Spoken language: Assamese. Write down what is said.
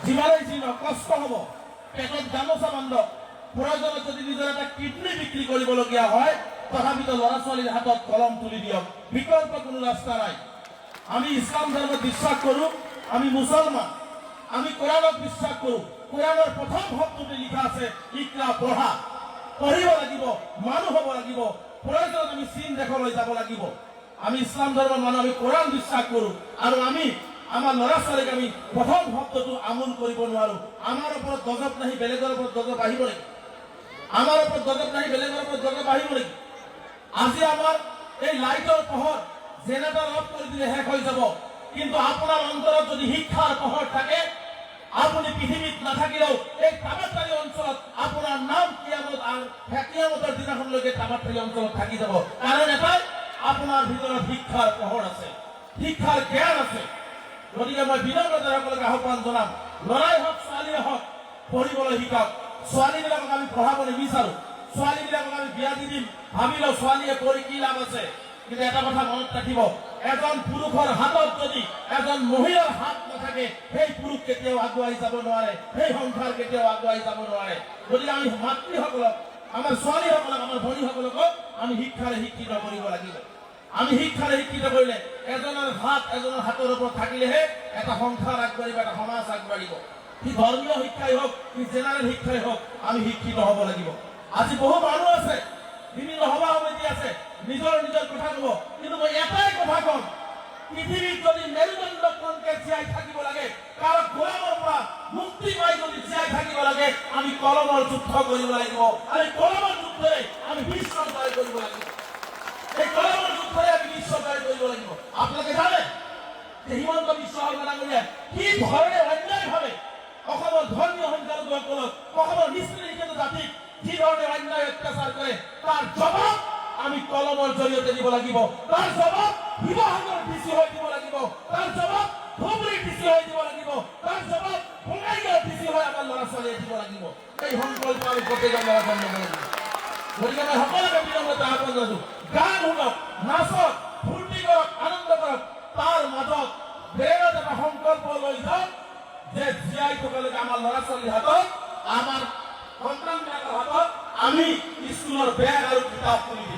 যিমানেই যি নহওক কষ্ট হ'ব, পেটত গামোচা বান্ধক, প্ৰয়োজনত যদি নিজৰ এটা কিডনী বিক্ৰী কৰিবলগীয়া হয় তথাপিতো ল'ৰা ছোৱালীৰ হাতত কলম তুলি দিয়ক, বিকল্প কোনো ৰাস্তা নাই। আমি ইছলাম ধৰ্মত বিশ্বাস কৰোঁ, আমি মুছলমান, আমি কোৰআনত বিশ্বাস কৰোঁ। কোৰআনৰ প্ৰথম শব্দতে লিখা আছে ইকৰা, পঢ়া, পঢ়িব লাগিব, মানুহ হ'ব লাগিব, প্ৰয়োজনত আমি চীন দেশলৈ যাব লাগিব। আমি ইছলাম ধৰ্মৰ মানুহ, আমি কোৰআন বিশ্বাস কৰোঁ আৰু আমি আমাৰ ল'ৰা ছোৱালীক আমি প্ৰথম শব্দটো আমোল কৰিব নোৱাৰোঁ। আমাৰ ওপৰত গজব নাহি বেলেগৰ ওপৰত গজব আহিব নেকি? আমাৰ ওপৰত গজব নাহি বেলেগৰ ওপৰত গজব আহিব নেকি? আজি আমাৰ এই লাইটৰ পোহৰ জেনেৰেটৰ অফ কৰি দিলে শেষ হৈ যাব, কিন্তু আপোনাৰ অন্তৰত যদি শিক্ষাৰ পোহৰ থাকে, আপুনি পৃথিৱীত নাথাকিলেও এই তাবাতালি অঞ্চলত আপোনাৰ নাম কিয়ামতৰ দিনাখনলৈকে তাবাতালি অঞ্চলত থাকি যাব। কাৰণ এটাই, আপোনাৰ ভিতৰত শিক্ষাৰ পোহৰ আছে, শিক্ষাৰ জ্ঞান আছে। গতিকে মই বিনম্ৰতাৰে সকলোকে আহ্বান জনাম, ল'ৰাই হওক ছোৱালীয়ে হওক পঢ়িবলৈ শিকাওক। ছোৱালীবিলাকক আমি পঢ়াব নিবিচাৰোঁ, ছোৱালীবিলাকক আমি বিয়া দি দিম ভাবি লওঁ, ছোৱালীয়ে পঢ়ি কি লাভ আছে। কিন্তু এটা কথা মনত ৰাখিব, এজন পুৰুষৰ হাতত যদি এজন মহিলাৰ হাত নাথাকে, সেই পুৰুষ কেতিয়াও আগুৱাই যাব নোৱাৰে, সেই সংসাৰ কেতিয়াও আগুৱাই যাব নোৱাৰে। গতিকে আমি মাতৃসকলক, আমাৰ ছোৱালীসকলক, আমাৰ ভনীসকলকো আমি শিক্ষাৰে শিক্ষিত কৰিব লাগিব। আমি শিক্ষাৰে শিক্ষিত কৰিলে এজনৰ হাতৰ ওপৰত থাকিলেহে এটা সংসাৰ আগবাঢ়িব, এটা সমাজ আগবাঢ়িব। সি ধৰ্মীয় শিক্ষাই হওক, সি জেনাৰেল শিক্ষাই হওক, আমি শিক্ষিত হ'ব লাগিব। আজি বহু মানুহ আছে, বিভিন্ন সভা সমিতি আছে, নিজৰ নিজৰ কথা ক'ব, কিন্তু মই এটাই কথা ক'ম, পৃথিৱীত যদি মেৰুদণ্ডকণকে জীয়াই থাকিব লাগে, কাৰণ গোলামৰ পৰা মুক্তি পাই যদি জীয়াই থাকিব লাগে, আমি কলমৰ যুদ্ধ কৰিব লাগিব। আমি কলমৰ যুদ্ধৰে আমি বিশ্ব জয় কৰিব লাগিব। এই কলমৰ যুদ্ধৰে আমি বিশ্ব জয় কৰিব লাগিব। আপোনালোকে জানে যে হিমন্ত বিশ্ব শৰ্মা ডাঙৰীয়াই কি ধৰণে অন্যায়ভাৱে অসমৰ ধৰ্মীয় সংখ্যালঘুসকলক, অসমৰ মিস্ত্ৰী শিক্ষিত জাতিক যি ধৰণে অন্যায় অত্যাচাৰ কৰে, তাৰ জবাব আমি কলমৰ জৰিয়তে দিব লাগিব। তাৰ জবাব শিৱসাগৰ ডিচি হৈ দিব লাগিব, তাৰ জবাব ধুবুৰী ডিচি হৈ দিব লাগিব, তাৰ জবাব বঙাইগাঁও ডিচি হৈ আমাৰ ল'ৰা ছোৱালীয়ে দিব লাগিব। এই সংকল্প আমি প্ৰত্যেকৰ ল'ৰা ছোৱালী ল'ব লাগিব। গতিকে মই সকলোকে বিনম্ৰতা আহ্বান জনাইছোঁ, গান শুনক, নাচক, ফূৰ্তি কৰক, আনন্দ কৰক, তাৰ মাজত ব্ৰেইনত এটা সংকল্প লৈ যাওক যে জীয়াই থকালৈকে আমাৰ ল'ৰা ছোৱালীৰ হাতত, আমাৰ সন্তানবিলাকৰ হাতত আমি স্কুলৰ বেগ আৰু কিতাপ তুলি দিম।